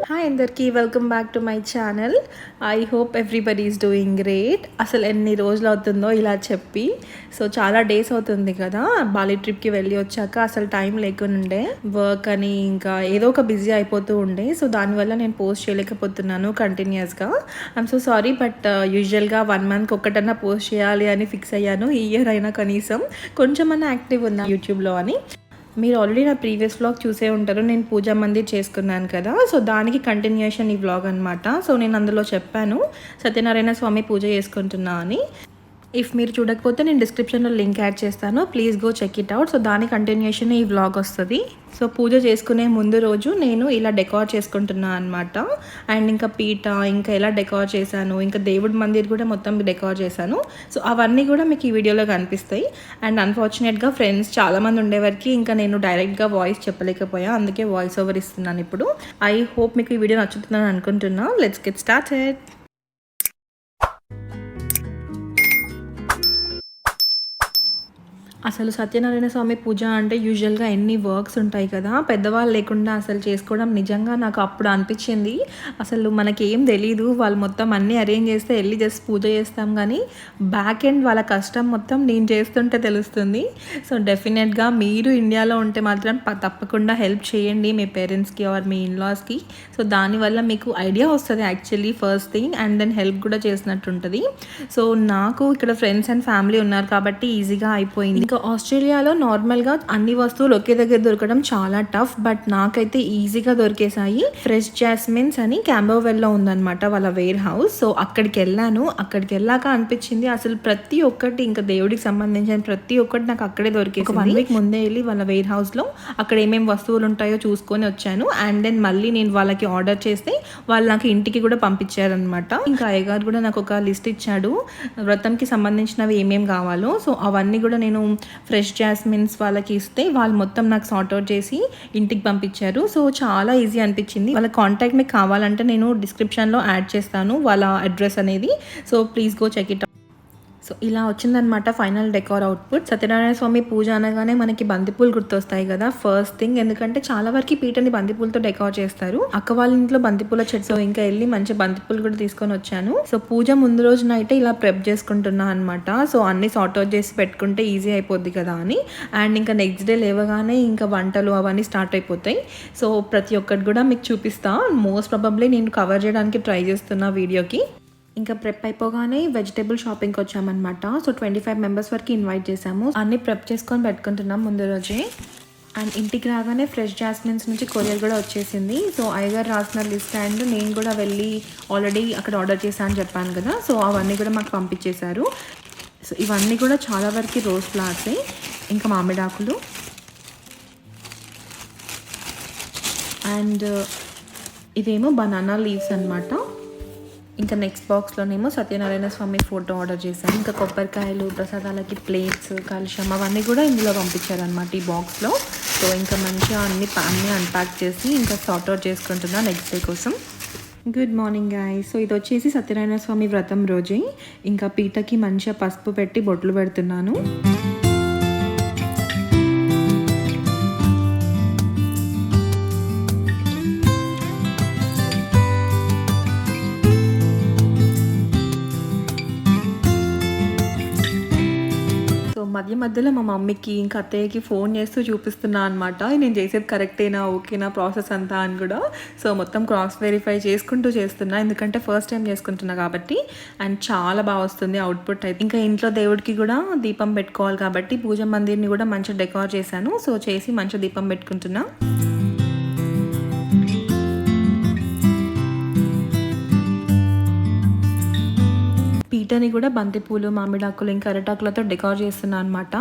Hi అందరికీ welcome back to my channel. I hope everybody is doing great. అసలు ఎన్ని రోజులు అవుతుందో ఇలా చెప్పి. సో చాలా డేస్ అవుతుంది కదా బాలి ట్రిప్కి వెళ్ళి వచ్చాక. అసలు టైం లేకుండా వర్క్ అని ఇంకా ఏదో ఒక బిజీ అయిపోతూ ఉండే. సో దానివల్ల నేను పోస్ట్ చేయలేకపోతున్నాను కంటిన్యూస్గా. I'm so sorry. బట్ యూజువల్గా 1 మంత్కి ఒక్కటన్నా పోస్ట్ చేయాలి అని ఫిక్స్ అయ్యాను. ఈ ఇయర్ అయినా కనీసం కొంచెమన్నా యాక్టివ్ ఉన్నా యూట్యూబ్లో అని. మీరు ఆల్రెడీ నా ప్రీవియస్ వ్లాగ్ చూసే ఉంటారు. నేను పూజా మందిర్ చేసుకున్నాను కదా. సో దానికి కంటిన్యూషన్ ఈ వ్లాగ్ అనమాట. సో నేను అందులో చెప్పాను సత్యనారాయణ స్వామి పూజ చేసుకుంటున్నా అని. ఇఫ్ మీరు చూడకపోతే నేను డిస్క్రిప్షన్లో లింక్ యాడ్ చేస్తాను. Please go check it out. So దాని కంటిన్యూషన్ ఈ వ్లాగ్ వస్తుంది. సో పూజ చేసుకునే ముందు రోజు నేను ఇలా డెకార్ చేసుకుంటున్నాను అనమాట. అండ్ ఇంకా పీట ఇంకా ఎలా డెకార్ చేశాను, ఇంకా దేవుడి మందిర్ కూడా మొత్తం డెకార్ చేశాను. సో అవన్నీ కూడా మీకు ఈ వీడియోలో కనిపిస్తాయి. అండ్ అన్ఫార్చునేట్గా ఫ్రెండ్స్ చాలామంది ఉండేవారికి ఇంకా నేను డైరెక్ట్గా వాయిస్ చెప్పలేకపోయా. అందుకే వాయిస్ ఓవర్ ఇస్తున్నాను ఇప్పుడు. ఐ హోప్ మీకు ఈ వీడియో నచ్చుతుందని అనుకుంటున్నా. Let's get started. అసలు సత్యనారాయణ స్వామి పూజ అంటే యూజువల్గా ఎన్ని వర్క్స్ ఉంటాయి కదా, పెద్దవాళ్ళు లేకుండా అసలు చేసుకోవడం నిజంగా నాకు అప్పుడు అనిపించింది. అసలు మనకేం తెలీదు, వాళ్ళు మొత్తం అన్నీ అరేంజ్ చేస్తే వెళ్ళి జస్ట్ పూజ చేస్తాం, కానీ బ్యాక్ ఎండ్ వాళ్ళ కష్టం మొత్తం నేను చేస్తుంటే తెలుస్తుంది. సో డెఫినెట్గా మీరు ఇండియాలో ఉంటే మాత్రం తప్పకుండా హెల్ప్ చేయండి మీ పేరెంట్స్కి ఆర్ మీ ఇన్లాస్కి. సో దానివల్ల మీకు ఐడియా వస్తుంది actually first thing, and then help కూడా చేసినట్టు ఉంటుంది. సో నాకు ఇక్కడ ఫ్రెండ్స్ అండ్ ఫ్యామిలీ ఉన్నారు కాబట్టి ఈజీగా అయిపోయింది. ఇంకా ఆస్ట్రేలియాలో నార్మల్గా అన్ని వస్తువులు ఒకే దగ్గర దొరకడం చాలా టఫ్, బట్ నాకైతే ఈజీగా దొరికేసాయి. ఫ్రెష్ జాస్మిన్స్ అని క్యాంబర్వెల్లో ఉందన్నమాట వాళ్ళ వేర్ హౌస్. సో అక్కడికి వెళ్ళాను. అక్కడికి వెళ్ళాక అనిపించింది అసలు ప్రతి ఒక్కటి ఇంకా దేవుడికి సంబంధించిన ప్రతి ఒక్కటి నాకు అక్కడే దొరికేసింది. 1 వీక్ ముందే వెళ్ళి వాళ్ళ వేర్ హౌస్లో అక్కడ ఏమేమి వస్తువులు ఉంటాయో చూసుకొని వచ్చాను. అండ్ దెన్ మళ్ళీ నేను వాళ్ళకి ఆర్డర్ చేస్తే వాళ్ళు నాకు ఇంటికి కూడా పంపించారనమాట. ఇంకా అయ్యగారు కూడా నాకు ఒక లిస్ట్ ఇచ్చాడు వ్రతంకి సంబంధించినవి ఏమేమి కావాలో. సో అవన్నీ కూడా నేను ఫ్రెష్ జాస్మిన్స్ వాళ్ళకి ఇస్తే వాళ్ళు మొత్తం నాకు సార్ట్అవుట్ చేసి ఇంటికి పంపించారు. సో చాలా ఈజీ అనిపించింది. వాళ్ళ కాంటాక్ట్ మీకు కావాలంటే నేను డిస్క్రిప్షన్లో యాడ్ చేస్తాను వాళ్ళ అడ్రస్ అనేది. So please go check it. So ఇలా వచ్చిందనమాట final decor output. Satyanarayana Swamy పూజ అనగానే మనకి బంతిపూలు గుర్తొస్తాయి కదా ఫస్ట్ థింగ్. ఎందుకంటే చాలా వరకు పీటని బంతిపూలతో డెకార్ చేస్తారు. అక్క వాళ్ళ ఇంట్లో బంతిపూల చెట్టు. సో ఇంకా వెళ్ళి మంచి బంతిపూలు కూడా తీసుకొని వచ్చాను. సో పూజ ముందు రోజు నైట్ ఇలా ప్రెప్ చేసుకుంటున్నా అనమాట. సో అన్ని సార్ట్అవుట్ చేసి పెట్టుకుంటే ఈజీ అయిపోద్ది కదా అని. అండ్ ఇంకా నెక్స్ట్ డే లేవగానే ఇంకా వంటలు అవన్నీ స్టార్ట్ అయిపోతాయి. సో ప్రతి ఒక్కటి కూడా మీకు చూపిస్తా. మోస్ట్ ప్రాబబ్లీ నేను కవర్ చేయడానికి ట్రై చేస్తున్నా వీడియోకి. ఇంకా ప్రెప్ అయిపోగానే వెజిటేబుల్ షాపింగ్కి వచ్చామన్నమాట. సో 25 మెంబర్స్ వరకు ఇన్వైట్ చేసాము. అన్నీ ప్రెప్ చేసుకొని పెట్టుకుంటున్నాం ముందు రోజే. అండ్ ఇంటికి రాగానే ఫ్రెష్ జాస్మిన్స్ నుంచి కొరియర్ కూడా వచ్చేసింది. సో అయ్యగారు రాసిన లిస్ట్ అండ్ నేను కూడా వెళ్ళి ఆల్రెడీ అక్కడ ఆర్డర్ చేశాను అని చెప్పాను కదా. సో అవన్నీ కూడా మాకు పంపించేశారు. సో ఇవన్నీ కూడా చాలా వరకు రోజ్ ఫ్లవర్సే. ఇంకా మామిడాకులు అండ్ ఇవేమో బనానా లీవ్స్ అనమాట. ఇంకా నెక్స్ట్ బాక్స్లోనేమో సత్యనారాయణ స్వామి ఫోటో ఆర్డర్ చేశాను. ఇంకా కొబ్బరికాయలు, ప్రసాదాలకి ప్లేట్స్, కలుషం అవన్నీ కూడా ఇందులో పంపించారనమాట ఈ బాక్స్లో. సో ఇంకా మంచిగా అన్ని అన్ప్యాక్ చేసి ఇంకా సార్ట్అవుట్ చేసుకుంటున్నా నెక్స్ట్ డే కోసం. Good morning guys. సో ఇది వచ్చేసి సత్యనారాయణ స్వామి వ్రతం రోజే. ఇంకా పీటకి మంచిగా పసుపు పెట్టి బొట్లు పెడుతున్నాను. మధ్య మధ్యలో మా మమ్మీకి ఇంకా అత్తయ్యకి ఫోన్ చేస్తూ చూపిస్తున్నా అనమాట. నేను చేసేది కరెక్టేనా, ఓకేనా ప్రాసెస్ అంతా అని కూడా. సో మొత్తం క్రాస్ వెరిఫై చేసుకుంటూ చేస్తున్నా, ఎందుకంటే ఫస్ట్ టైం చేసుకుంటున్నా కాబట్టి. అండ్ చాలా బాగా వస్తుంది అవుట్పుట్ అయితే. ఇంకా ఇంట్లో దేవుడికి కూడా దీపం పెట్టుకోవాలి కాబట్టి పూజ మందిర్ని కూడా మంచిగా డెకార్ చేశాను. సో చేసి మంచిగా దీపం పెట్టుకుంటున్నా. పీటని కూడా బంతిపూలు, మామిడాకులు ఇంకా అరటాకులతో డెకార్ చేస్తున్నా అనమాట.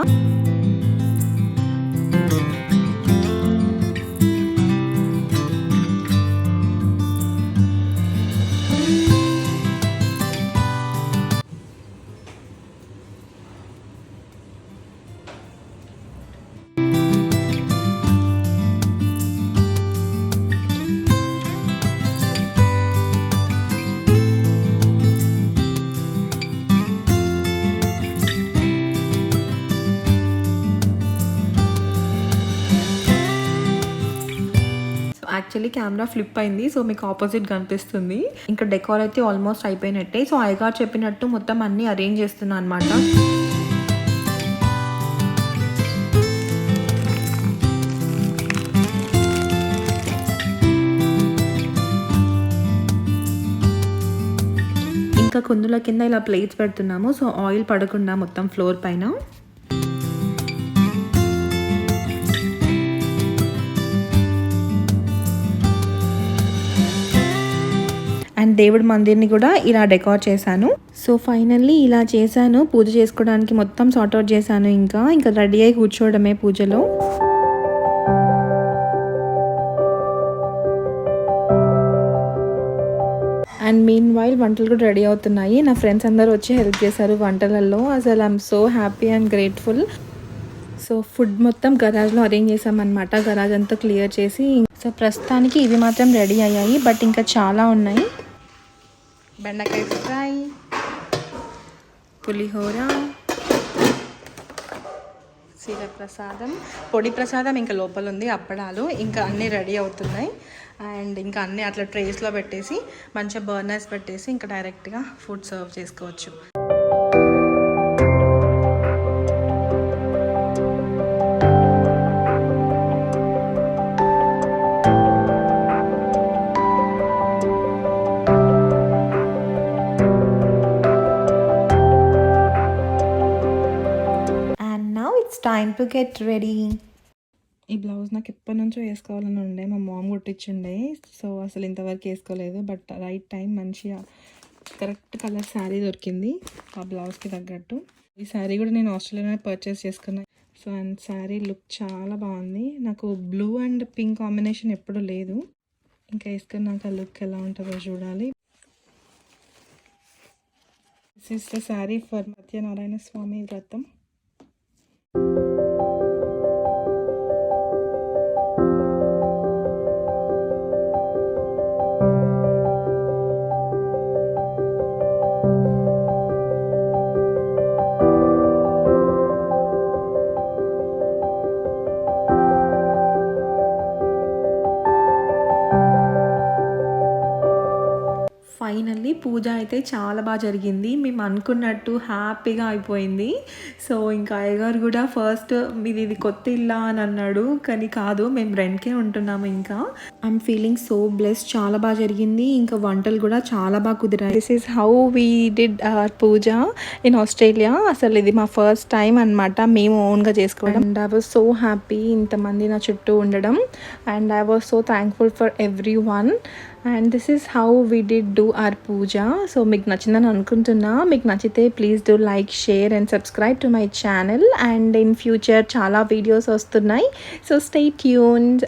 యాక్చువల్లీ కెమెరా ఫ్లిప్ అయింది, సో మీకు ఆపోజిట్ కనిపిస్తుంది. ఇంకా డెకార్ అయితే ఆల్మోస్ట్ అయిపోయినట్టే. సో అయ్యగారు చెప్పినట్టు మొత్తం అన్నీ అరేంజ్ చేస్తున్నా అనమాట. ఇంకా కుందుల కింద ఇలా ప్లేట్స్ పెడుతున్నాము, సో ఆయిల్ పడకుండా మొత్తం ఫ్లోర్ పైన. అండ్ దేవుడి మందిర్ని కూడా ఇలా డెకార్ చేశాను. సో ఫైనల్లీ ఇలా చేశాను. పూజ చేసుకోవడానికి మొత్తం సార్ట్అవుట్ చేశాను. ఇంకా రెడీ అయి కూర్చోవడమే పూజలో. అండ్ మీన్ వైల్ వంటలు కూడా రెడీ అవుతున్నాయి. నా ఫ్రెండ్స్ అందరూ వచ్చి హెల్ప్ చేశారు వంటలలో. అసలు I'm so happy and grateful. So food మొత్తం గరాజ్లో అరేంజ్ చేసామన్నమాట. గరాజ్ అంతా క్లియర్ చేసి, సో ప్రస్తుతానికి ఇవి మాత్రం రెడీ అయ్యాయి, బట్ ఇంకా చాలా ఉన్నాయి. బెండకాయ ఫ్రై, పులిహోర, సీర ప్రసాదం, పొడి ప్రసాదం ఇంకా లోపల ఉంది, అప్పడాలు, ఇంకా అన్నీ రెడీ అవుతున్నాయి. అండ్ ఇంకా అన్నీ అట్లా ట్రేస్లో పెట్టేసి మంచిగా బర్నర్స్ పెట్టేసి ఇంకా డైరెక్ట్గా ఫుడ్ సర్వ్ చేసుకోవచ్చు. Time to get ready. ఈ బ్లౌజ్ నాకు ఎప్పటి నుంచో వేసుకోవాలని ఉండే, మా మామ్ కుట్టించుండే. సో అసలు ఇంతవరకు వేసుకోలేదు, బట్ రైట్ టైం మంచిగా కరెక్ట్ కలర్ శారీ దొరికింది ఆ బ్లౌజ్కి తగ్గట్టు. ఈ శారీ కూడా నేను ఆస్ట్రేలియాలో పర్చేస్ చేసుకున్నాను. సో అండ్ శారీ లుక్ చాలా బాగుంది. నాకు బ్లూ అండ్ పింక్ కాంబినేషన్ ఎప్పుడు లేదు. ఇంకా వేసుకున్నాక ఆ లుక్ ఎలా ఉంటుందో చూడాలి. This is the sari for Satyanarayana Swamy వ్రతం. ఫైనల్లీ పూజ అయితే చాలా బాగా జరిగింది. మేము అనుకున్నట్టు హ్యాపీగా అయిపోయింది. సో ఇంకా అయ్యగారు కూడా ఫస్ట్ ఇది కొత్త ఇల్లా అని అన్నాడు, కానీ కాదు, మేము రెంట్కే ఉంటున్నాము. ఇంకా ఐఎమ్ ఫీలింగ్ సో బ్లెస్డ్. చాలా బాగా జరిగింది. ఇంకా వంటలు కూడా చాలా బాగా కుదిరాయి. This is how we did our puja in Australia. అసలు ఇది మా ఫస్ట్ టైం అనమాట మేము ఓన్గా చేసుకోవడం. And I was so happy ఇంతమంది నా చుట్టూ ఉండడం. And I was so thankful for everyone. And this is how we did do our puja. So మీకు నచ్చిందని అనుకుంటున్నా. మీకు నచ్చితే please do like, share and subscribe to my channel. And in future చాలా వీడియోస్ వస్తున్నాయి. So stay tuned.